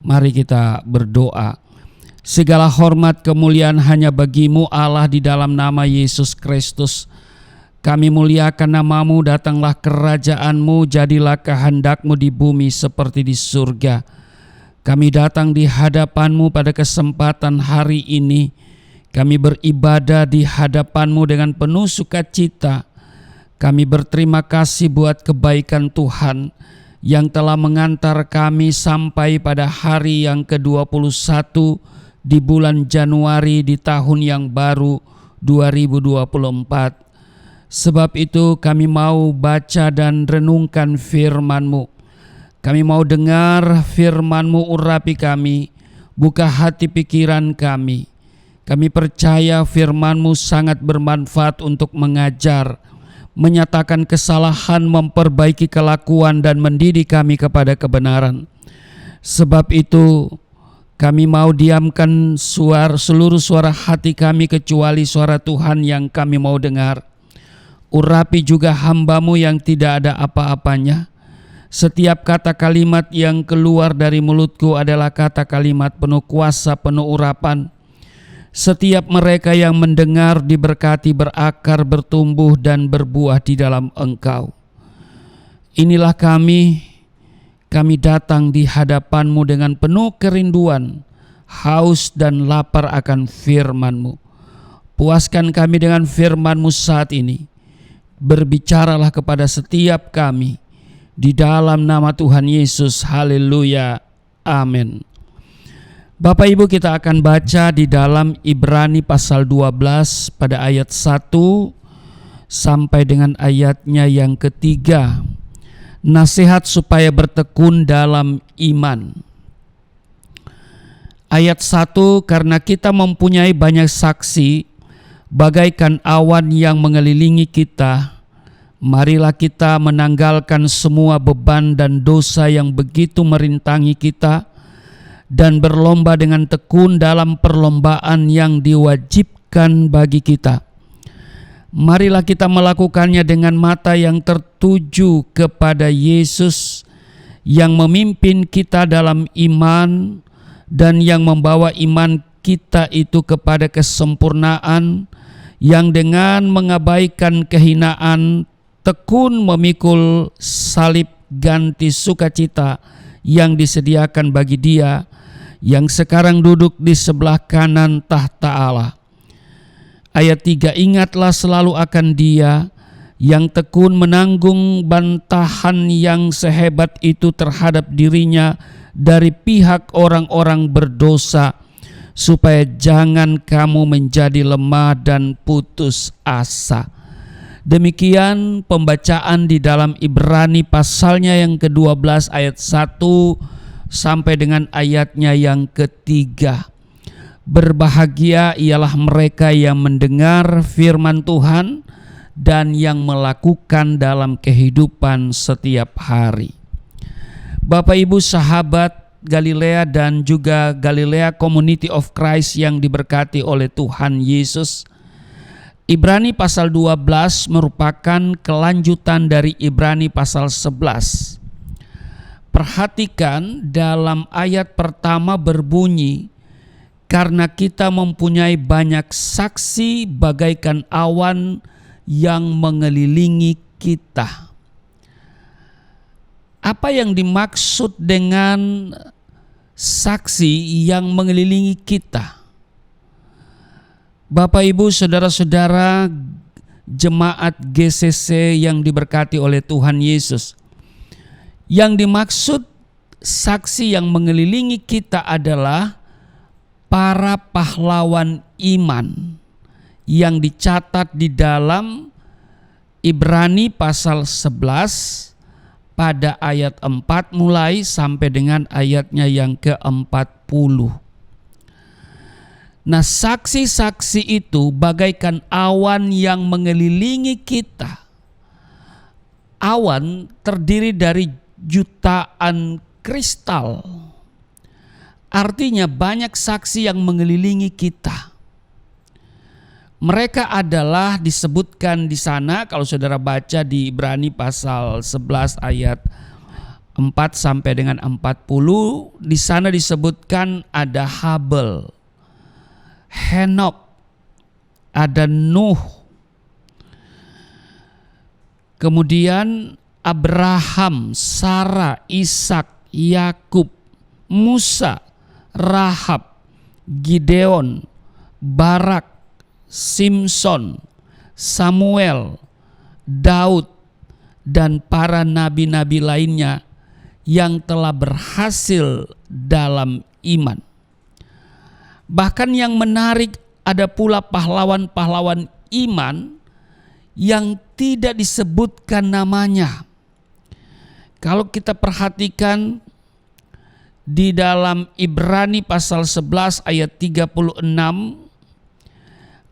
Mari kita berdoa. Segala hormat kemuliaan hanya bagi-Mu Allah di dalam nama Yesus Kristus. Kami muliakan nama-Mu, datanglah kerajaan-Mu, jadilah kehendak-Mu di bumi seperti di surga. Kami datang di hadapan-Mu pada kesempatan hari ini. Kami beribadah di hadapan-Mu dengan penuh sukacita. Kami berterima kasih buat kebaikan Tuhan yang telah mengantar kami sampai pada hari yang ke-21 di bulan Januari di tahun yang baru 2024. Sebab itu kami mau baca dan renungkan firman-Mu. Kami mau dengar firman-Mu, urapi kami, buka hati pikiran kami. Kami percaya firman-Mu sangat bermanfaat untuk mengajar, menyatakan kesalahan, memperbaiki kelakuan, dan mendidik kami kepada kebenaran. Sebab itu kami mau diamkan seluruh suara hati kami kecuali suara Tuhan yang kami mau dengar. Urapi juga hamba-Mu yang tidak ada apa-apanya. Setiap kata kalimat yang keluar dari mulutku adalah kata kalimat penuh kuasa, penuh urapan. Setiap mereka yang mendengar diberkati, berakar, bertumbuh, dan berbuah di dalam Engkau. Inilah kami datang di hadapan-Mu dengan penuh kerinduan, haus dan lapar akan firman-Mu. Puaskan kami dengan firman-Mu saat ini. Berbicaralah kepada setiap kami. Di dalam nama Tuhan Yesus, haleluya, amin. Bapak Ibu, kita akan baca di dalam Ibrani pasal 12 pada ayat 1 sampai dengan ayatnya yang ketiga. Nasihat supaya bertekun dalam iman. Ayat 1, karena kita mempunyai banyak saksi bagaikan awan yang mengelilingi kita, marilah kita menanggalkan semua beban dan dosa yang begitu merintangi kita, dan berlomba dengan tekun dalam perlombaan yang diwajibkan bagi kita. Marilah kita melakukannya dengan mata yang tertuju kepada Yesus yang memimpin kita dalam iman dan yang membawa iman kita itu kepada kesempurnaan, yang dengan mengabaikan kehinaan tekun memikul salib ganti sukacita yang disediakan bagi Dia yang sekarang duduk di sebelah kanan tahta Allah. Ayat 3, ingatlah selalu akan Dia yang tekun menanggung bantahan yang sehebat itu terhadap dirinya dari pihak orang-orang berdosa, supaya jangan kamu menjadi lemah dan putus asa. Demikian pembacaan di dalam Ibrani pasalnya yang ke-12 ayat 1 sampai dengan ayatnya yang ketiga. Berbahagia ialah mereka yang mendengar firman Tuhan dan yang melakukan dalam kehidupan setiap hari. Bapak Ibu sahabat Galilea dan juga Galilea Community of Christ yang diberkati oleh Tuhan Yesus, Ibrani pasal 12 merupakan kelanjutan dari Ibrani pasal 11. Perhatikan dalam ayat pertama berbunyi, karena kita mempunyai banyak saksi bagaikan awan yang mengelilingi kita. Apa yang dimaksud dengan saksi yang mengelilingi kita? Bapak Ibu saudara-saudara jemaat GCC yang diberkati oleh Tuhan Yesus, yang dimaksud saksi yang mengelilingi kita adalah para pahlawan iman yang dicatat di dalam Ibrani pasal 11 pada ayat 4 mulai sampai dengan ayatnya yang ke-40. Nah, saksi-saksi itu bagaikan awan yang mengelilingi kita. Awan terdiri dari jutaan kristal. Artinya banyak saksi yang mengelilingi kita. Mereka adalah disebutkan di sana, kalau saudara baca di Ibrani pasal 11 ayat 4 sampai dengan 40, di sana disebutkan ada Habel, Henok, ada Nuh, kemudian Abraham, Sarah, Ishak, Yakub, Musa, Rahab, Gideon, Barak, Simson, Samuel, Daud, dan para nabi-nabi lainnya yang telah berhasil dalam iman. Bahkan yang menarik, ada pula pahlawan-pahlawan iman yang tidak disebutkan namanya. Kalau kita perhatikan di dalam Ibrani pasal 11 ayat 36,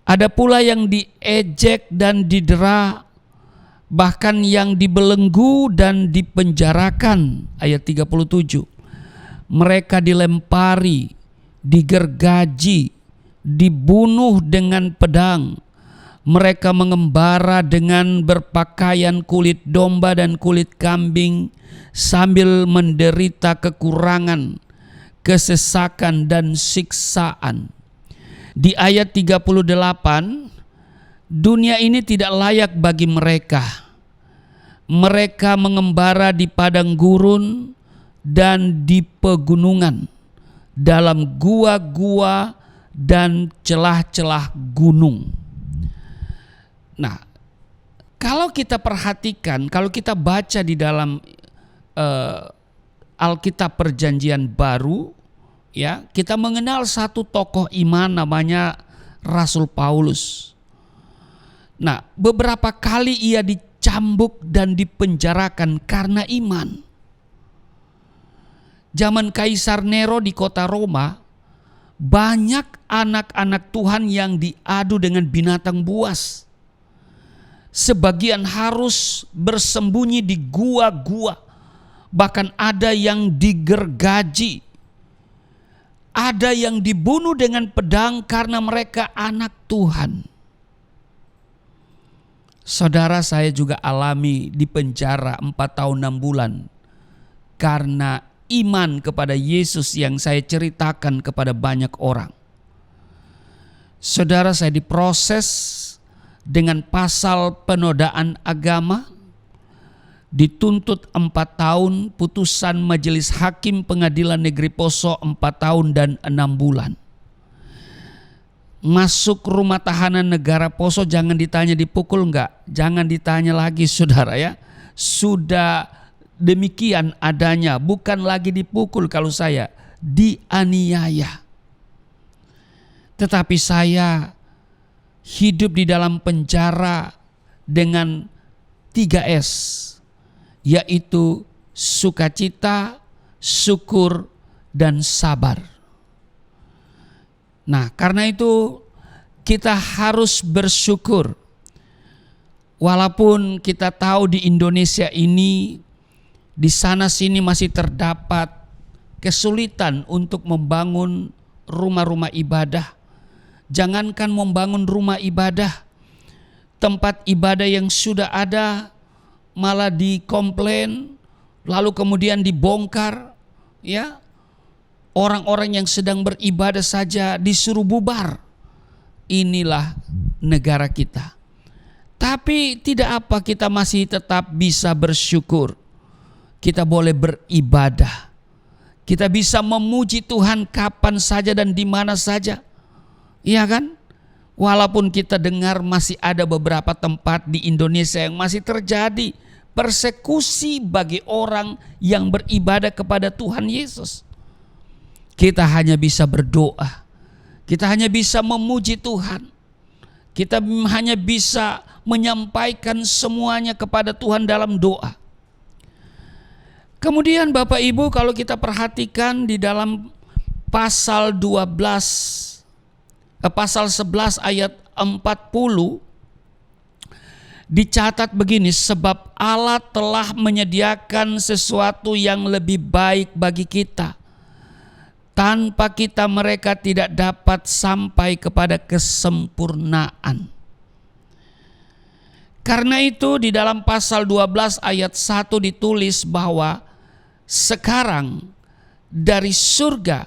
ada pula yang diejek dan didera, bahkan yang dibelenggu dan dipenjarakan. Ayat 37, mereka dilempari, digergaji, dibunuh dengan pedang. Mereka mengembara dengan berpakaian kulit domba dan kulit kambing, sambil menderita kekurangan, kesesakan, dan siksaan. Di ayat 38, dunia ini tidak layak bagi mereka. Mereka mengembara di padang gurun dan di pegunungan, dalam gua-gua dan celah-celah gunung. Nah, kalau kita perhatikan, kalau kita baca di dalam Alkitab Perjanjian Baru, ya, kita mengenal satu tokoh iman namanya Rasul Paulus. Nah, beberapa kali ia dicambuk dan dipenjarakan karena iman. Zaman Kaisar Nero di kota Roma, banyak anak-anak Tuhan yang diadu dengan binatang buas. Sebagian harus bersembunyi di gua-gua, bahkan ada yang digergaji, ada yang dibunuh dengan pedang karena mereka anak Tuhan. Saudara, saya juga alami di penjara 4 tahun 6 bulan karena iman kepada Yesus yang saya ceritakan kepada banyak orang. Saudara, saya diproses dengan pasal penodaan agama, dituntut 4 tahun, putusan Majelis Hakim Pengadilan Negeri Poso 4 tahun dan 6 bulan. Masuk rumah tahanan negara Poso, jangan ditanya dipukul enggak, jangan ditanya lagi saudara ya. Sudah demikian adanya, bukan lagi dipukul kalau saya, dianiaya. Tetapi saya hidup di dalam penjara dengan 3S, yaitu sukacita, syukur, dan sabar. Nah, karena itu kita harus bersyukur. Walaupun kita tahu di Indonesia ini, di sana sini masih terdapat kesulitan untuk membangun rumah-rumah ibadah. Jangankan membangun rumah ibadah, tempat ibadah yang sudah ada malah dikomplain, lalu kemudian dibongkar, ya. Orang-orang yang sedang beribadah saja disuruh bubar. Inilah negara kita. Tapi tidak apa, kita masih tetap bisa bersyukur. Kita boleh beribadah. Kita bisa memuji Tuhan kapan saja dan di mana saja. Iya kan? Walaupun kita dengar masih ada beberapa tempat di Indonesia yang masih terjadi persekusi bagi orang yang beribadah kepada Tuhan Yesus. Kita hanya bisa berdoa. Kita hanya bisa memuji Tuhan. Kita hanya bisa menyampaikan semuanya kepada Tuhan dalam doa. Kemudian Bapak Ibu, kalau kita perhatikan di dalam pasal 11 ayat 40 dicatat begini, sebab Allah telah menyediakan sesuatu yang lebih baik bagi kita. Tanpa kita mereka tidak dapat sampai kepada kesempurnaan. Karena itu di dalam pasal 12 ayat 1 ditulis bahwa sekarang dari surga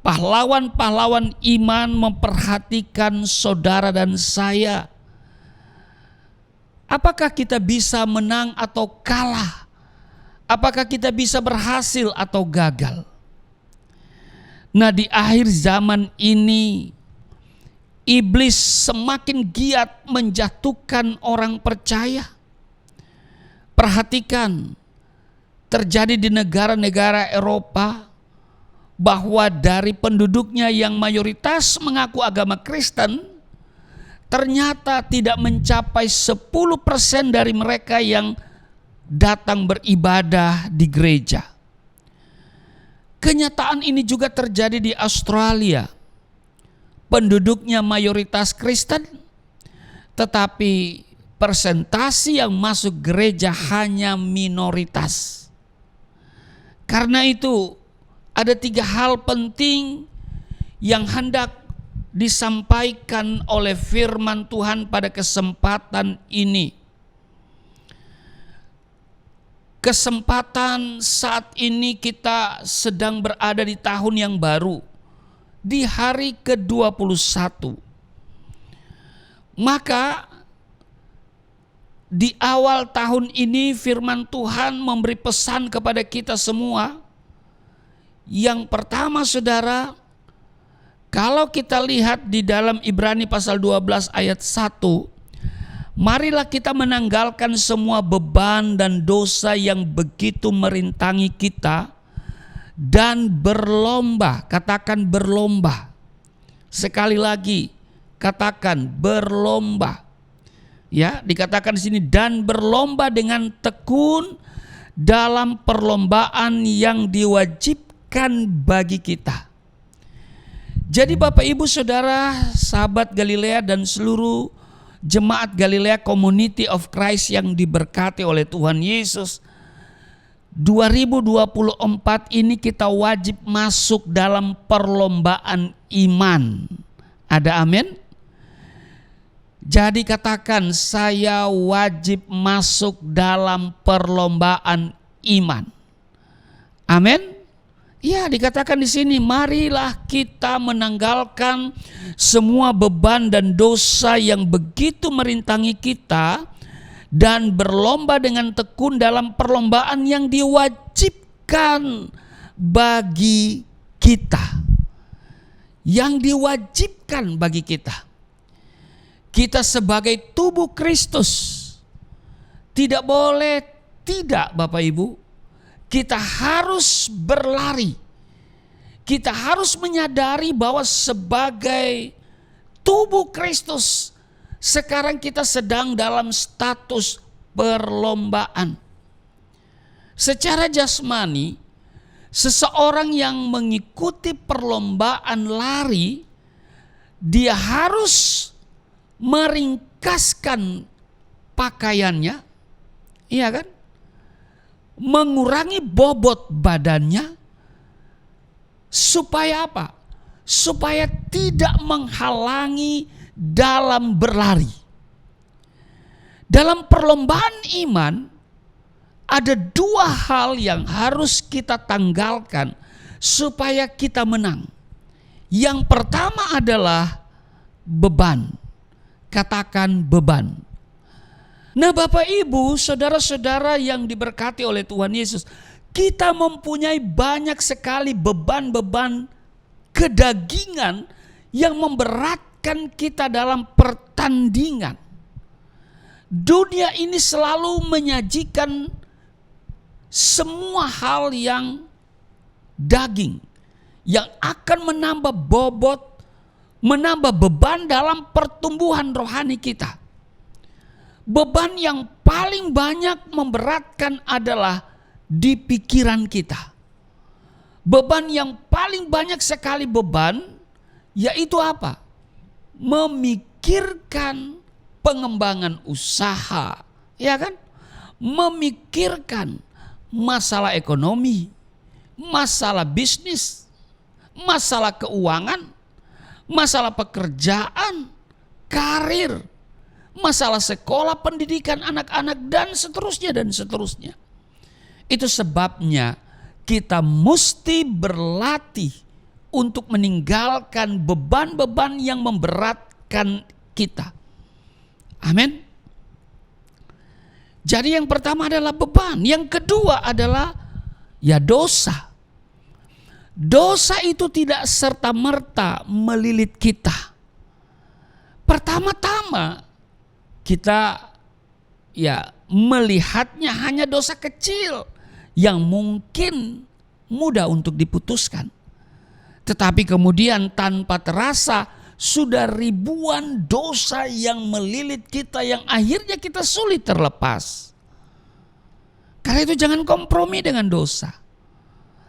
pahlawan-pahlawan iman memperhatikan saudara dan saya. Apakah kita bisa menang atau kalah? Apakah kita bisa berhasil atau gagal? Nah, di akhir zaman ini iblis semakin giat menjatuhkan orang percaya. Perhatikan, terjadi di negara-negara Eropa bahwa dari penduduknya yang mayoritas mengaku agama Kristen, ternyata tidak mencapai 10% dari mereka yang datang beribadah di gereja. Kenyataan ini juga terjadi di Australia. Penduduknya mayoritas Kristen, tetapi persentase yang masuk gereja hanya minoritas. Karena itu ada 3 hal penting yang hendak disampaikan oleh firman Tuhan pada kesempatan ini. Kesempatan saat ini kita sedang berada di tahun yang baru, di hari ke-21. Maka di awal tahun ini firman Tuhan memberi pesan kepada kita semua. Yang pertama, saudara, kalau kita lihat di dalam Ibrani pasal 12 ayat 1, marilah kita menanggalkan semua beban dan dosa yang begitu merintangi kita dan berlomba. Katakan berlomba. Sekali lagi, katakan berlomba. Ya, dikatakan di sini dan berlomba dengan tekun dalam perlombaan yang diwajibkan bagi kita. Jadi Bapak Ibu Saudara, sahabat Galilea dan seluruh jemaat Galilea Community of Christ yang diberkati oleh Tuhan Yesus, 2024 ini kita wajib masuk dalam perlombaan iman. Ada amin? Jadi katakan, saya wajib masuk dalam perlombaan iman. Amin. Ya, dikatakan di sini, marilah kita menanggalkan semua beban dan dosa yang begitu merintangi kita dan berlomba dengan tekun dalam perlombaan yang diwajibkan bagi kita. Yang diwajibkan bagi kita. Kita sebagai tubuh Kristus tidak boleh tidak, Bapak Ibu. Kita harus berlari. Kita harus menyadari bahwa sebagai tubuh Kristus sekarang kita sedang dalam status perlombaan. Secara jasmani, seseorang yang mengikuti perlombaan lari, dia harus meringkaskan pakaiannya, iya kan? Mengurangi bobot badannya, supaya apa? Supaya tidak menghalangi dalam berlari. Dalam perlombaan iman, ada 2 hal yang harus kita tanggalkan supaya kita menang. Yang pertama adalah beban. Katakan beban. Nah Bapak Ibu, saudara-saudara yang diberkati oleh Tuhan Yesus, kita mempunyai banyak sekali beban-beban kedagingan yang memberatkan kita dalam pertandingan. Dunia ini selalu menyajikan semua hal yang daging, yang akan menambah bobot, menambah beban dalam pertumbuhan rohani kita. Beban yang paling banyak memberatkan adalah di pikiran kita. Beban yang paling banyak sekali beban yaitu apa? Memikirkan pengembangan usaha, ya kan? Memikirkan masalah ekonomi, masalah bisnis, masalah keuangan, masalah pekerjaan, karir, masalah sekolah, pendidikan anak-anak, dan seterusnya dan seterusnya. Itu sebabnya kita mesti berlatih untuk meninggalkan beban-beban yang memberatkan kita. Amin. Jadi yang pertama adalah beban, yang kedua adalah dosa. Dosa itu tidak serta-merta melilit kita. Pertama-tama kita melihatnya hanya dosa kecil yang mungkin mudah untuk diputuskan. Tetapi kemudian tanpa terasa sudah ribuan dosa yang melilit kita yang akhirnya kita sulit terlepas. Karena itu jangan kompromi dengan dosa.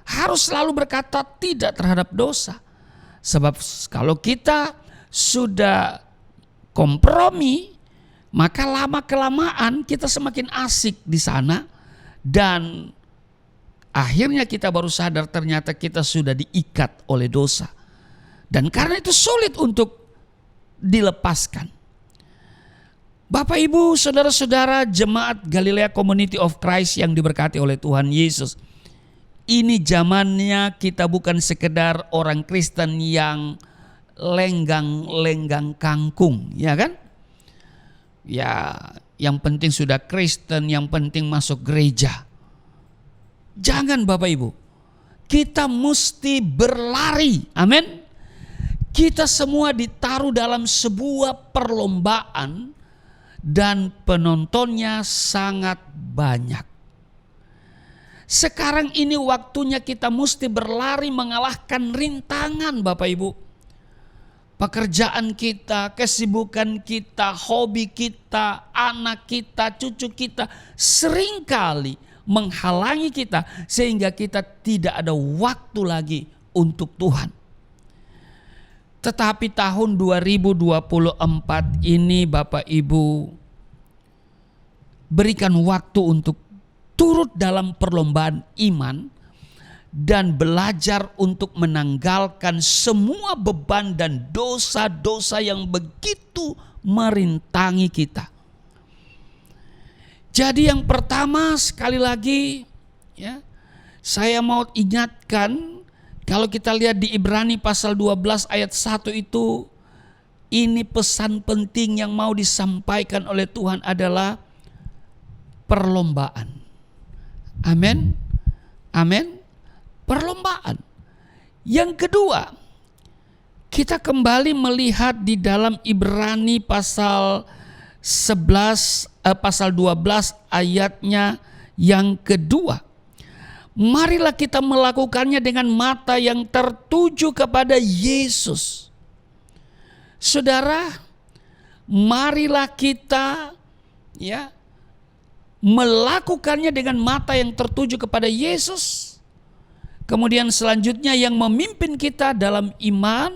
Harus selalu berkata tidak terhadap dosa. Sebab kalau kita sudah kompromi, maka lama-kelamaan kita semakin asik di sana dan akhirnya kita baru sadar ternyata kita sudah diikat oleh dosa. Dan karena itu sulit untuk dilepaskan. Bapak, Ibu, saudara-saudara jemaat Galilea Community of Christ yang diberkati oleh Tuhan Yesus. Ini zamannya kita bukan sekedar orang Kristen yang lenggang-lenggang kangkung, ya kan? Ya, yang penting sudah Kristen, yang penting masuk gereja. Jangan Bapak Ibu, kita mesti berlari, amin. Kita semua ditaruh dalam sebuah perlombaan dan penontonnya sangat banyak. Sekarang ini waktunya kita mesti berlari mengalahkan rintangan Bapak Ibu. Pekerjaan kita, kesibukan kita, hobi kita, anak kita, cucu kita seringkali menghalangi kita sehingga kita tidak ada waktu lagi untuk Tuhan. Tetapi tahun 2024 ini Bapak Ibu berikan waktu untuk turut dalam perlombaan iman dan belajar untuk menanggalkan semua beban dan dosa-dosa yang begitu merintangi kita. Jadi yang pertama sekali lagi saya mau ingatkan, kalau kita lihat di Ibrani pasal 12 ayat 1 itu, ini pesan penting yang mau disampaikan oleh Tuhan adalah perlombaan. Amin. Amin. Perlombaan. Yang kedua, kita kembali melihat di dalam Ibrani pasal 12 ayatnya yang kedua. Marilah kita melakukannya dengan mata yang tertuju kepada Yesus. Saudara, marilah kita melakukannya dengan mata yang tertuju kepada Yesus. Kemudian selanjutnya yang memimpin kita dalam iman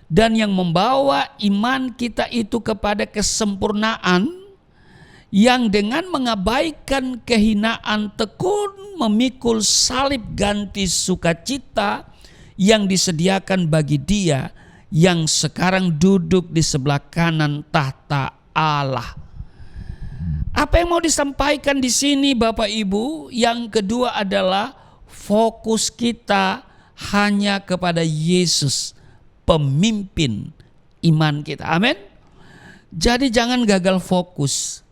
dan yang membawa iman kita itu kepada kesempurnaan, yang dengan mengabaikan kehinaan tekun memikul salib ganti sukacita yang disediakan bagi Dia yang sekarang duduk di sebelah kanan tahta Allah. Apa yang mau disampaikan di sini Bapak Ibu? Yang kedua adalah fokus kita hanya kepada Yesus, pemimpin iman kita. Amin. Jadi jangan gagal fokus.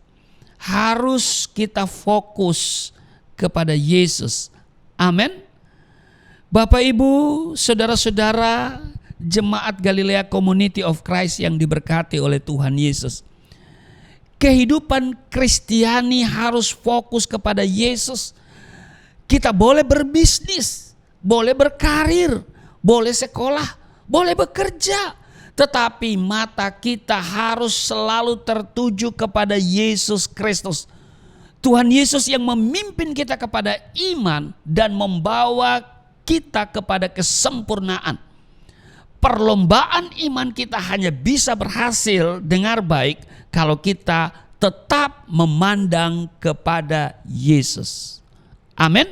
Harus kita fokus kepada Yesus. Amin. Bapak Ibu, saudara-saudara jemaat Galilea Community of Christ yang diberkati oleh Tuhan Yesus. Kehidupan Kristiani harus fokus kepada Yesus. Kita boleh berbisnis, boleh berkarir, boleh sekolah, boleh bekerja, tetapi mata kita harus selalu tertuju kepada Yesus Kristus. Tuhan Yesus yang memimpin kita kepada iman dan membawa kita kepada kesempurnaan. Perlombaan iman kita hanya bisa berhasil, dengar baik, kalau kita tetap memandang kepada Yesus. Amin.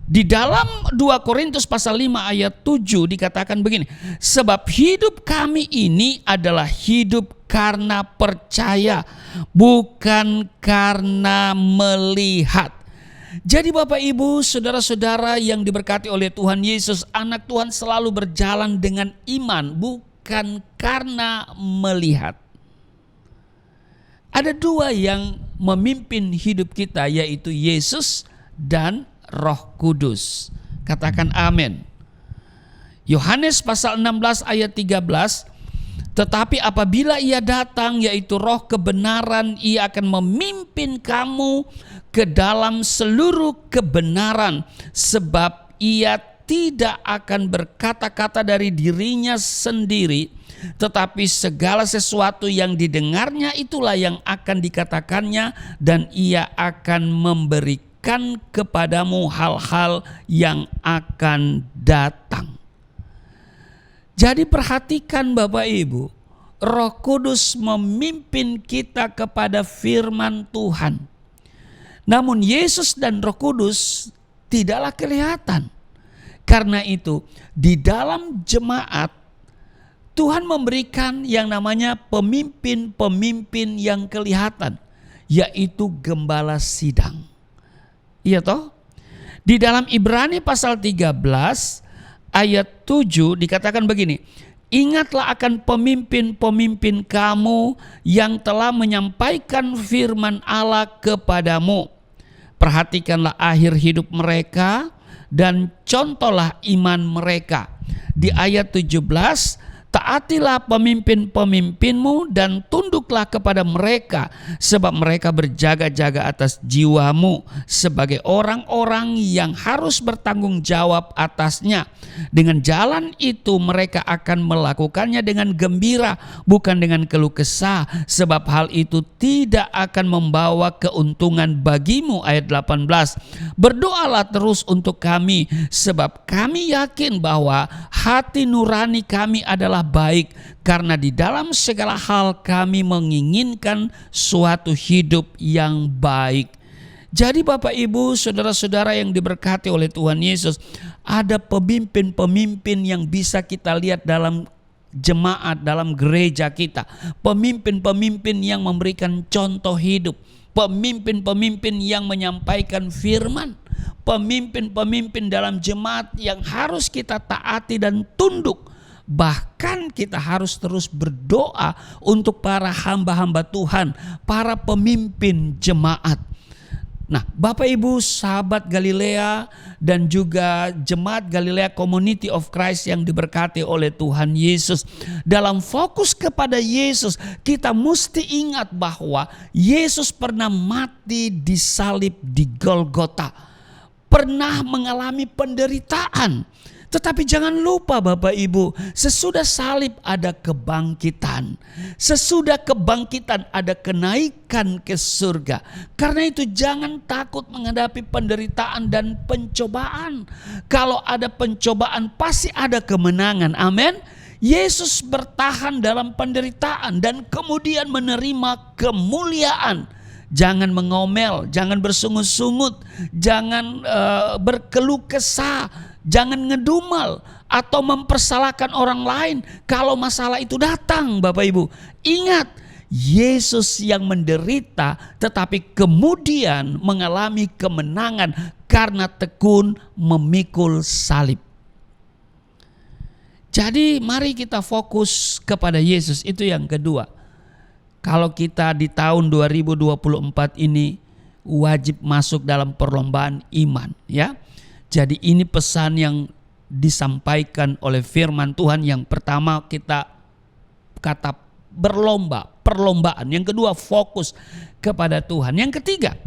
Di dalam 2 Korintus pasal 5 ayat 7 dikatakan begini, sebab hidup kami ini adalah hidup karena percaya, bukan karena melihat. Jadi Bapak Ibu, saudara-saudara yang diberkati oleh Tuhan Yesus, anak Tuhan selalu berjalan dengan iman, bukan karena melihat. Ada dua yang memimpin hidup kita, yaitu Yesus dan Roh Kudus. Katakan amin. Yohanes pasal 16 ayat 13, tetapi apabila ia datang, yaitu Roh kebenaran, ia akan memimpin kamu ke dalam seluruh kebenaran, sebab ia tidak akan berkata-kata dari dirinya sendiri, tetapi segala sesuatu yang didengarnya itulah yang akan dikatakannya, dan ia akan memberikan kepadamu hal-hal yang akan datang. Jadi perhatikan Bapak Ibu, Roh Kudus memimpin kita kepada firman Tuhan. Namun Yesus dan Roh Kudus tidaklah kelihatan. Karena itu di dalam jemaat Tuhan memberikan yang namanya pemimpin-pemimpin yang kelihatan, yaitu gembala sidang. Iya toh? Di dalam Ibrani pasal 13 ayat 7 dikatakan begini, ingatlah akan pemimpin-pemimpin kamu yang telah menyampaikan firman Allah kepadamu. Perhatikanlah akhir hidup mereka dan contohlah iman mereka. Di ayat 17, taatilah pemimpin-pemimpinmu dan tunduklah kepada mereka, sebab mereka berjaga-jaga atas jiwamu sebagai orang-orang yang harus bertanggung jawab atasnya. Dengan jalan itu mereka akan melakukannya dengan gembira, bukan dengan keluh kesah, sebab hal itu tidak akan membawa keuntungan bagimu. Ayat 18, berdoalah terus untuk kami, sebab kami yakin bahwa hati nurani kami adalah baik, karena di dalam segala hal kami menginginkan suatu hidup yang baik. Jadi Bapak Ibu, saudara-saudara yang diberkati oleh Tuhan Yesus, ada pemimpin-pemimpin yang bisa kita lihat dalam jemaat, dalam gereja kita. Pemimpin-pemimpin yang memberikan contoh hidup, pemimpin-pemimpin yang menyampaikan firman, pemimpin-pemimpin dalam jemaat yang harus kita taati dan tunduk. Bahkan kita harus terus berdoa untuk para hamba-hamba Tuhan, para pemimpin jemaat. Nah, Bapak Ibu, sahabat Galilea dan juga jemaat Galilea Community of Christ yang diberkati oleh Tuhan Yesus, dalam fokus kepada Yesus, kita mesti ingat bahwa Yesus pernah mati di salib di Golgota, pernah mengalami penderitaan. Tetapi jangan lupa Bapak Ibu, sesudah salib ada kebangkitan. Sesudah kebangkitan ada kenaikan ke surga. Karena itu jangan takut menghadapi penderitaan dan pencobaan. Kalau ada pencobaan pasti ada kemenangan. Amin. Yesus bertahan dalam penderitaan dan kemudian menerima kemuliaan. Jangan mengomel, jangan bersungut-sungut, jangan berkeluh kesah, jangan ngedumel atau mempersalahkan orang lain kalau masalah itu datang. Bapak Ibu, ingat Yesus yang menderita tetapi kemudian mengalami kemenangan karena tekun memikul salib. Jadi mari kita fokus kepada Yesus, itu yang kedua. Kalau kita di tahun 2024 ini wajib masuk dalam perlombaan iman, ya. Jadi ini pesan yang disampaikan oleh firman Tuhan. Yang pertama kita kata berlomba, perlombaan. Yang kedua fokus kepada Tuhan. Yang ketiga,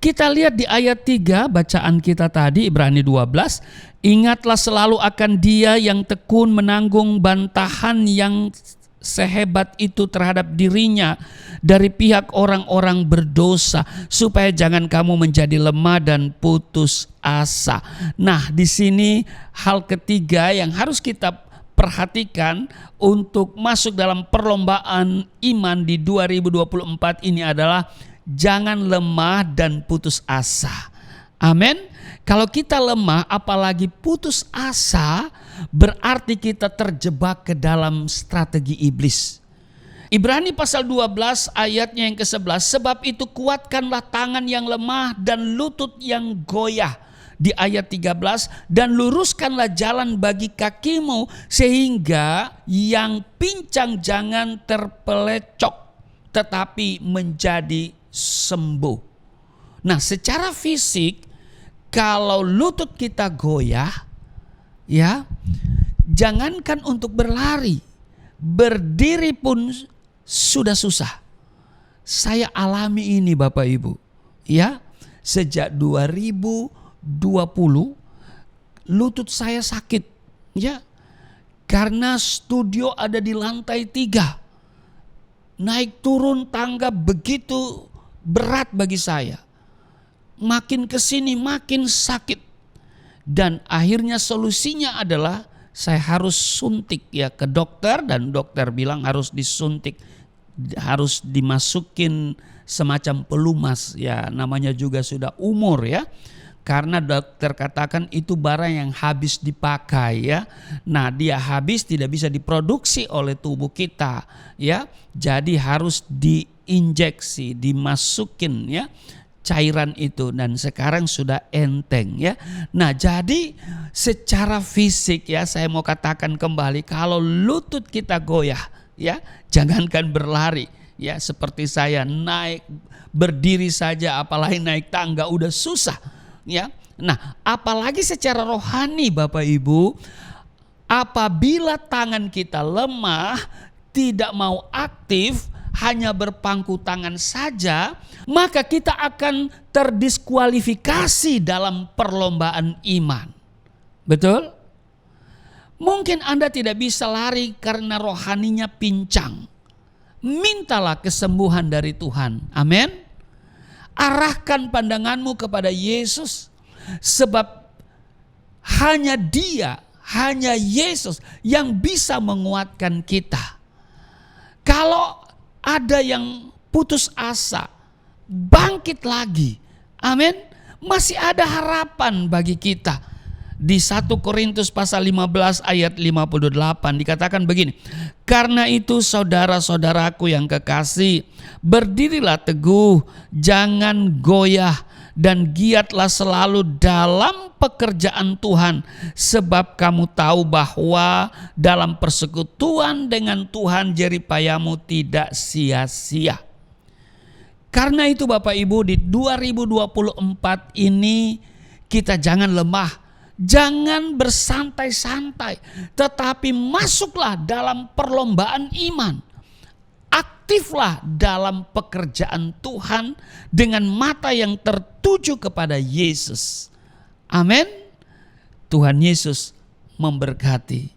kita lihat di ayat 3 bacaan kita tadi, Ibrani 12. Ingatlah selalu akan Dia yang tekun menanggung bantahan yang sehebat itu terhadap dirinya dari pihak orang-orang berdosa, supaya jangan kamu menjadi lemah dan putus asa. Nah, di sini hal ketiga yang harus kita perhatikan untuk masuk dalam perlombaan iman di 2024 ini adalah jangan lemah dan putus asa. Amin. Kalau kita lemah apalagi putus asa, berarti kita terjebak ke dalam strategi iblis. Ibrani pasal 12 ayatnya yang ke-11, sebab itu kuatkanlah tangan yang lemah dan lutut yang goyah. Di ayat 13, dan luruskanlah jalan bagi kakimu sehingga yang pincang jangan terpelecok tetapi menjadi sembuh. Nah, secara fisik kalau lutut kita goyah, ya, jangankan untuk berlari, berdiri pun sudah susah. Saya alami ini Bapak Ibu, ya. Sejak 2020 lutut saya sakit, ya. Karena studio ada di lantai 3. Naik turun tangga begitu berat bagi saya. Makin kesini makin sakit. Dan akhirnya solusinya adalah saya harus suntik ya ke dokter, dan dokter bilang harus disuntik, harus dimasukin semacam pelumas ya, namanya juga sudah umur ya. Karena dokter katakan itu barang yang habis dipakai ya. Nah, dia habis tidak bisa diproduksi oleh tubuh kita ya. Jadi harus diinjeksi, dimasukin ya cairan itu, dan sekarang sudah enteng ya. Nah, jadi secara fisik ya saya mau katakan kembali, kalau lutut kita goyah ya, jangankan berlari ya, seperti saya naik berdiri saja apalagi naik tangga udah susah ya. Nah, apalagi secara rohani Bapak Ibu, apabila tangan kita lemah, tidak mau aktif, hanya berpangku tangan saja, maka kita akan terdiskualifikasi dalam perlombaan iman. Betul? Mungkin Anda tidak bisa lari karena rohaninya pincang. Mintalah kesembuhan dari Tuhan. Amin. Arahkan pandanganmu kepada Yesus, sebab hanya Dia, hanya Yesus yang bisa menguatkan kita. Kalau ada yang putus asa, bangkit lagi. Amin. Masih ada harapan bagi kita. Di 1 Korintus pasal 15 ayat 58 dikatakan begini. Karena itu saudara-saudaraku yang kekasih, berdirilah teguh, jangan goyah, dan giatlah selalu dalam pekerjaan Tuhan, sebab kamu tahu bahwa dalam persekutuan dengan Tuhan jeripayamu tidak sia-sia. Karena itu Bapak Ibu, di 2024 ini kita jangan lemah, jangan bersantai-santai, tetapi masuklah dalam perlombaan iman. Aktiflah dalam pekerjaan Tuhan dengan mata yang tertuju kepada Yesus. Amin. Tuhan Yesus memberkati.